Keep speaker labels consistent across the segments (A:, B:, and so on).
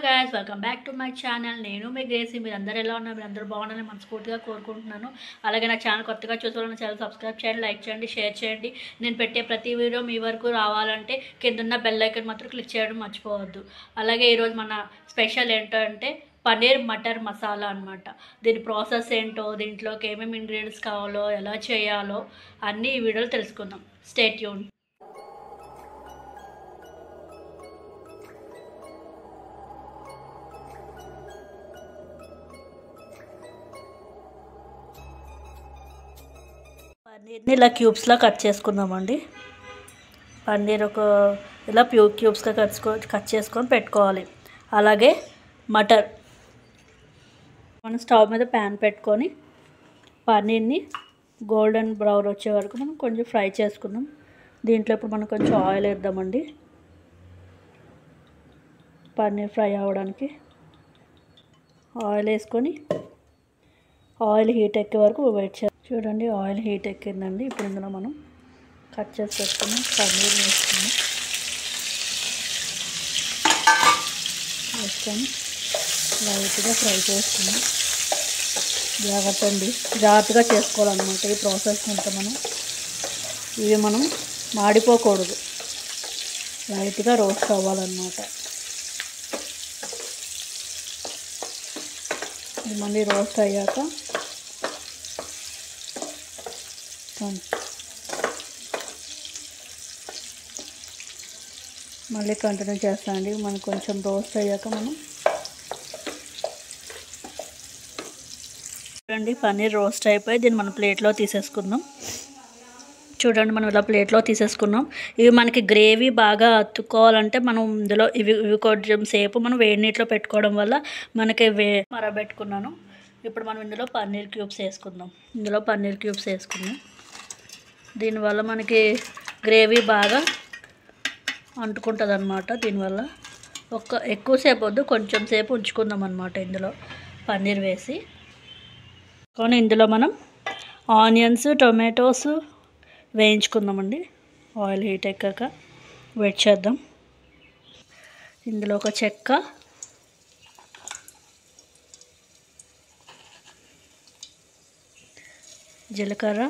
A: Guys welcome back to my channel. నేను మీ Gracie. మీరు అందరూ ఎలా ఉన్నారు? మీరు అందరూ బాగున్నారని మనస్ఫూర్తిగా కోరుకుంటున్నాను. అలాగే నా ఛానల్ కొత్తగా చూసుకోవాలని ఛానల్ సబ్స్క్రైబ్ చేయండి, లైక్ చేయండి, షేర్ చేయండి. నేను పెట్టే ప్రతి వీడియో మీ వరకు రావాలంటే కింద బెల్ ఐకాన్ మాత్రం క్లిక్ చేయడం మర్చిపోవద్దు. అలాగే ఈరోజు మన స్పెషల్ ఏంటంటే పన్నీర్ మటర్ మసాలా అనమాట. దీని ప్రాసెస్ ఏంటో, దీంట్లోకి ఏమేమి ఇంగ్రీడియంట్స్ కావాలో, ఎలా చేయాలో అన్నీ ఈ వీడియోలో తెలుసుకుందాం. Stay tune. పన్నీర్ని ఇలా క్యూబ్స్లా కట్ చేసుకుందామండి. పన్నీర్ ఇలా క్యూబ్స్గా కట్ చేసుకొని పెట్టుకోవాలి. అలాగే మటర్ మనం స్టవ్ మీద ప్యాన్ పెట్టుకొని పన్నీర్ని గోల్డెన్ బ్రౌన్ వచ్చే వరకు మనం కొంచెం ఫ్రై చేసుకుందాం. దీంట్లో ఇప్పుడు మనం కొంచెం ఆయిల్ వేద్దామండి. పన్నీర్ ఫ్రై అవ్వడానికి ఆయిల్ వేసుకొని ఆయిల్ హీట్ ఎక్కే వరకు వెయిట్ చేయాలి. చూడండి, ఆయిల్ హీట్ ఎక్కిందండి. ఇప్పుడు ఇందులో మనం కట్ చేసి పెట్టుకుని పన్నీర్ వేసుకొని లైట్గా ఫ్రై చేసుకుని జాగ్రత్తగా చేసుకోవాలన్నమాట. ఈ ప్రాసెస్ అంతా ఇవి మనం మాడిపోకూడదు, లైట్గా రోస్ట్ అవ్వాలన్నమాట. ఇది మళ్ళీ రోస్ట్ అయ్యాక మళ్ళీ కంటిన్యూ చేస్తామండి. మనకు కొంచెం రోస్ట్ అయ్యాక మనం చూడండి, పన్నీర్ రోస్ట్ అయిపోయి దీన్ని మనం ప్లేట్లో తీసేసుకుందాం. చూడండి, మనం ఇలా ప్లేట్లో తీసేసుకున్నాం. ఇవి మనకి గ్రేవీ బాగా అతుక్కోవాలంటే మనం ఇందులో ఇవి కొంచెం సేపు మనం వేడి నీటిలో పెట్టుకోవడం వల్ల మనకి మరబెట్టుకున్నాను. ఇప్పుడు మనం ఇందులో పన్నీర్ క్యూబ్స్ వేసుకుందాం. దీనివల్ల మనకి గ్రేవీ బాగా అంటుకుంటుంది అన్నమాట. దీనివల్ల ఎక్కువసేపు వద్దు, కొంచెం సేపు ఉంచుకుందాం అన్నమాట. ఇందులో పన్నీర్ వేసి ఇందులో మనం ఆనియన్స్, టొమాటోస్ వేయించుకుందామండి. ఆయిల్ హీట్ ఎక్కాక వెయిట్ చేద్దాం. ఇందులో ఒక చెక్క, జీలకర్ర,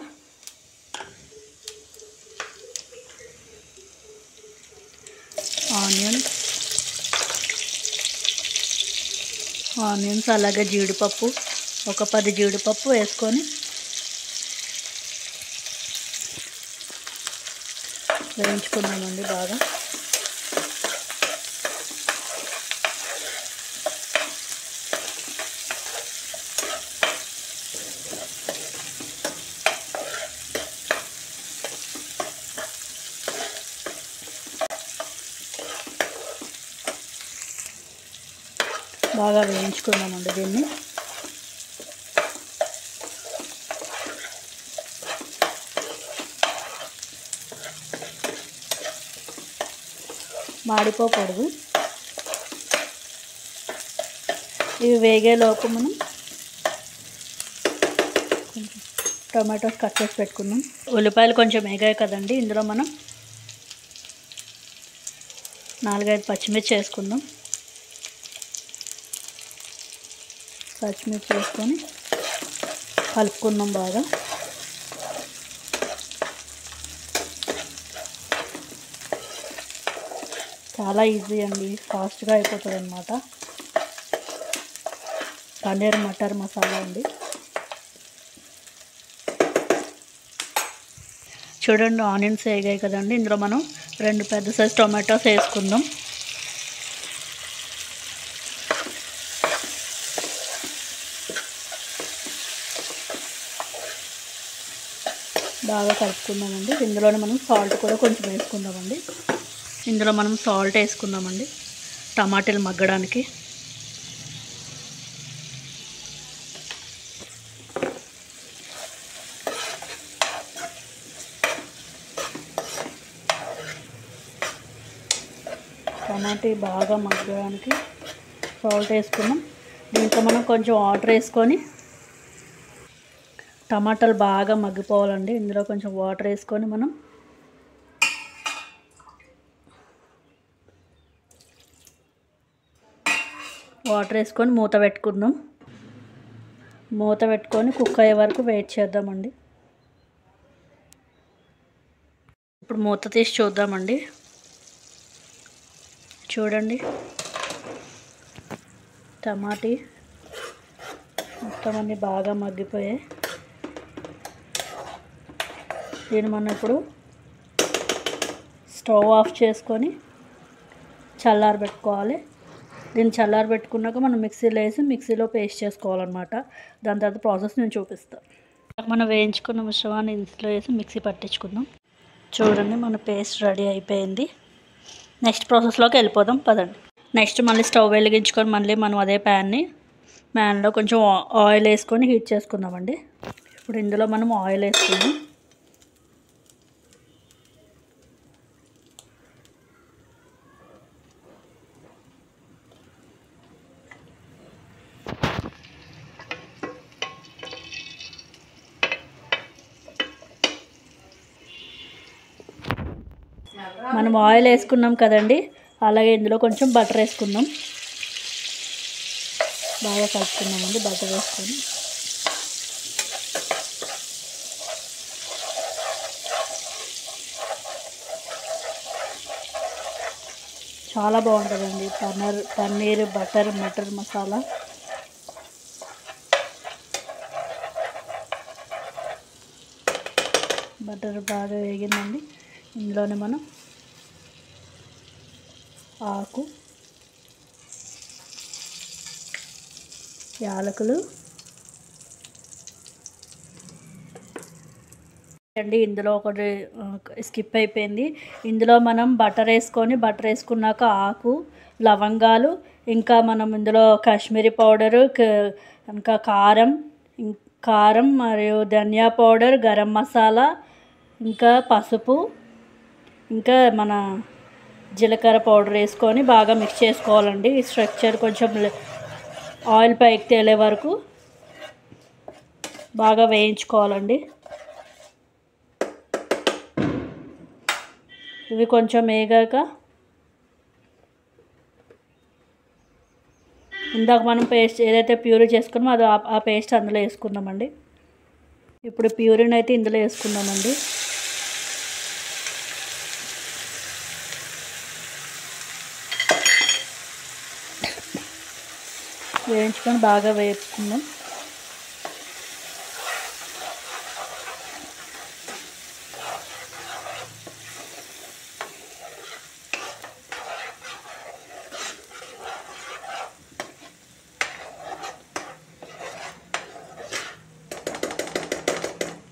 A: ఆనియన్స్ అలాగే జీడిపప్పు, ఒక 10 జీడిపప్పు వేసుకొని వేయించుకున్నామండి బాగా. వేయించుకున్నామండి దీన్ని. మాడిపోకూడదు. ఇవి వేగేలోపు మనం టొమాటోస్ కట్ చేసి పెట్టుకుందాం. ఉల్లిపాయలు కొంచెం వేగాయి కదండి, ఇందులో మనం 4-5 పచ్చిమిర్చి వేసుకుందాం. పచ్చిమిర్చి వేసుకొని కలుపుకుందాం బాగా. చాలా ఈజీ అండి, ఫాస్ట్గా అయిపోతుంది అన్నమాట. పన్నీర్ మటర్ మసాలా అండి. చూడండి, ఆనియన్స్ వేగాయి కదండి, ఇందులో మనం 2 పెద్ద సైజ్ టొమాటోస్ వేసుకుందాం. బాగా కలుపుకుందామండి. ఇందులోనే మనం సాల్ట్ కూడా కొంచెం వేసుకుందామండి. టమాటాలు మగ్గడానికి. టమాటా బాగా మగ్గడానికి సాల్ట్ వేసుకున్నాం. దీంట్లో మనం కొంచెం వాటర్ వేసుకొని టమాటాలు బాగా మగ్గిపోవాలండి. ఇందులో కొంచెం వాటర్ వేసుకొని మనం వాటర్ వేసుకొని మూత పెట్టుకుందాం. మూత పెట్టుకొని కుక్ అయ్యే వరకు వెయిట్ చేద్దామండి. ఇప్పుడు మూత తీసి చూద్దామండి. చూడండి, టమాటీ మొత్తం అన్నీ బాగా మగ్గిపోయాయి. దీన్ని మనం ఇప్పుడు స్టవ్ ఆఫ్ చేసుకొని చల్లారబెట్టుకోవాలి. దీన్ని చల్లారబెట్టుకున్నాక మనం మిక్సీలో వేసి మిక్సీలో పేస్ట్ చేసుకోవాలన్నమాట. దాని తర్వాత ప్రాసెస్ నేను చూపిస్తాను. మనం వేయించుకున్న మిశ్రమాన్ని ఇందులో వేసి మిక్సీ పట్టించుకుందాం. చూడండి, మన పేస్ట్ రెడీ అయిపోయింది. నెక్స్ట్ ప్రాసెస్లోకి వెళ్ళిపోదాం పదండి. నెక్స్ట్ మళ్ళీ స్టవ్ వెలిగించుకొని మళ్ళీ మనం అదే ప్యాన్లో కొంచెం ఆయిల్ వేసుకొని హీట్ చేసుకుందామండి. ఇప్పుడు ఇందులో మనం ఆయిల్ వేసుకుందాం. మనం ఆయిల్ వేసుకున్నాం కదండి, అలాగే ఇందులో కొంచెం బటర్ వేసుకుందాం. బాగా కలుపుకుందామండి బటర్ వేసుకొని. చాలా బాగుంటుందండి పన్నీర్ బటర్ మటర్ మసాలా. బటర్ బాగా వేగిందండి. ఇందులోనే మనం ఆకు, యాలకులు అండి. ఇందులో ఒకటి స్కిప్ అయిపోయింది. ఇందులో మనం బటర్ వేసుకున్నాక ఆకు, లవంగాలు, ఇంకా మనం ఇందులో కాశ్మీరీ పౌడరు, ఇంకా కారం మరియు ధనియా పౌడర్, గరం మసాలా, ఇంకా పసుపు, ఇంకా మన జీలకర్ర పౌడర్ వేసుకొని బాగా మిక్స్ చేసుకోవాలండి. ఈ స్ట్రక్చర్ కొంచెం ఆయిల్ పైకి తేలే వరకు బాగా వేయించుకోవాలండి. ఇవి కొంచెం వేగాక ఇందాక మనం పేస్ట్ ఏదైతే ప్యూరీ చేసుకున్నామో అది ఆ పేస్ట్ అందులో వేసుకుందామండి. ఇప్పుడు ప్యూరీని అయితే ఇందులో వేసుకుందామండి. వేయించుకొని బాగా వేపుకుందాం.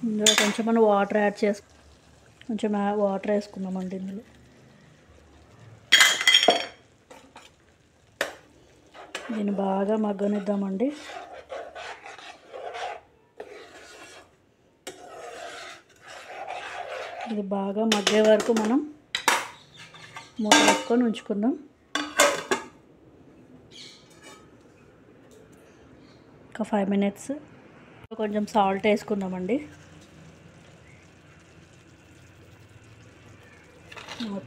A: ఇందులో కొంచెం మనం వాటర్ కొంచెం వాటర్ వేసుకుందామండి. ఇందులో దీన్ని బాగా మగ్గనిద్దామండి. ఇది బాగా మగ్గే వరకు మనం మూత పెట్టుకొని ఉంచుకుందాం. ఒక 5 minutes. కొంచెం సాల్ట్ వేసుకుందామండి.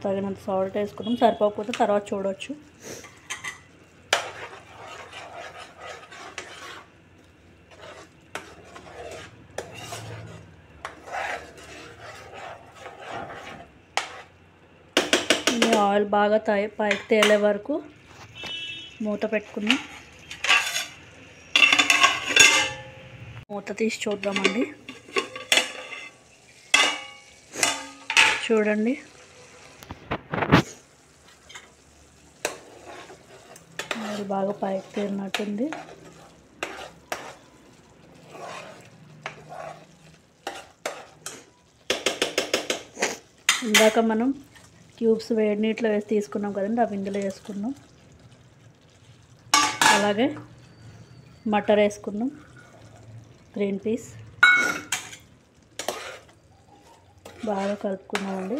A: తగినంత సాల్ట్ వేసుకుందాం. సరిపోకపోతే తర్వాత చూడవచ్చు. ఆయిల్ బాగా పైకి తేలే వరకు మూత పెట్టుకుని మూత తీసి చూద్దామండి. చూడండి, ఆయిల్ బాగా పైకి తేలినట్టుంది. ఇందాక మనం క్యూబ్స్ వేడి నీటిలో వేసి తీసుకున్నాం కదండి, అవి ఇందులో వేసుకున్నాం. అలాగే మటర్ వేసుకున్నాం, గ్రీన్ పీస్ బాగా కలుపుకున్నామండి.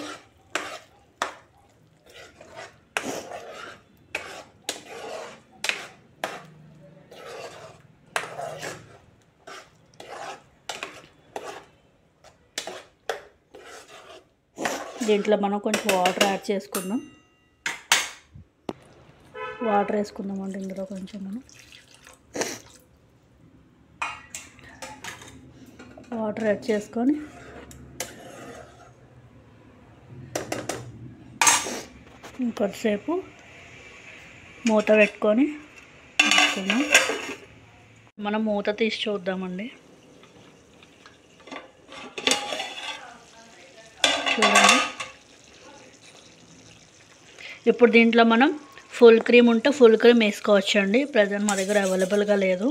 A: దీంట్లో మనం కొంచెం వాటర్ యాడ్ చేసుకుందాం. వాటర్ వేసుకుందామండి ఇందులో కొంచెం. మనం వాటర్ యాడ్ చేసుకొని ఇంకొద్దిసేపు మూత పెట్టుకొని వేసుకుందాం. మనం మూత తీసి చూద్దామండి. చూడండి, ఇప్పుడు దీంట్లో మనం ఫుల్ క్రీమ్ ఉంటే ఫుల్ క్రీమ్ వేసుకోవచ్చండి. ప్రజెంట్ మా దగ్గర అవైలబుల్గా లేదు.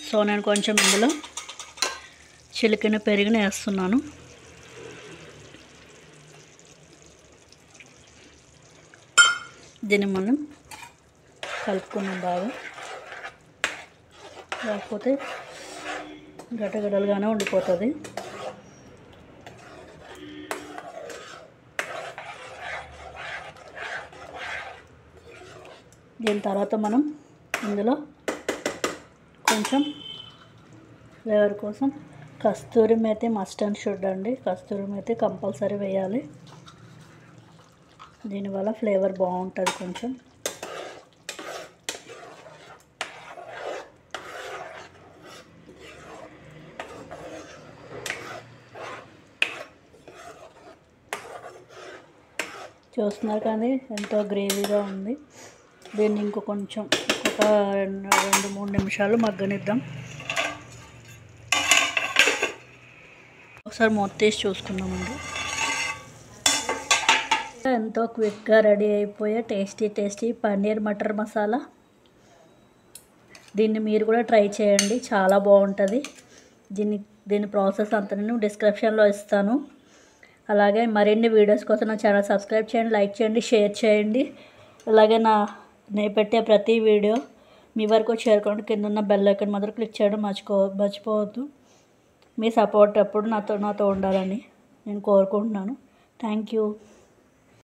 A: సో నేను కొంచెం ఇందులో చిలికిన పెరుగుని వేస్తున్నాను. దీన్ని మనం కలుపుకున్నాం బాగా, లేకపోతే గడ్డగడ్డలుగానే ఉండిపోతుంది. దీని తర్వాత మనం ఇందులో కొంచెం ఫ్లేవర్ కోసం కస్తూరి మేతి మస్ట్ అండ్ షుడ్ అండి. కస్తూరి మేతి కంపల్సరీ వేయాలి. దీనివల్ల ఫ్లేవర్ బాగుంటుంది. కొంచెం చూస్తున్నారు కానీ ఎంతో గ్రేవీగా ఉంది. దీన్ని కొంచెం ఒక 2-3 నిమిషాలు మగ్గనిద్దాం. ఒకసారి మూత తీసి చూసుకుందామండి. ఎంతో క్విక్గా రెడీ అయిపోయే టేస్టీ పన్నీర్ మటర్ మసాలా. దీన్ని మీరు కూడా ట్రై చేయండి, చాలా బాగుంటుంది. దీని ప్రాసెస్ అంతా నేను డిస్క్రిప్షన్లో ఇస్తాను. అలాగే మరిన్ని వీడియోస్ కోసం నా ఛానల్ సబ్స్క్రైబ్ చేయండి, లైక్ చేయండి, షేర్ చేయండి. అలాగే నేను పెట్టే ప్రతి వీడియో మీ వరకు చేరుకోండి. కింద ఉన్న బెల్ ఐకాన్ మాత్రం క్లిక్ చేయడం మర్చిపోవద్దు. మీ సపోర్ట్ ఎప్పుడు నాతో ఉండాలని నేను కోరుకుంటున్నాను. Thank you.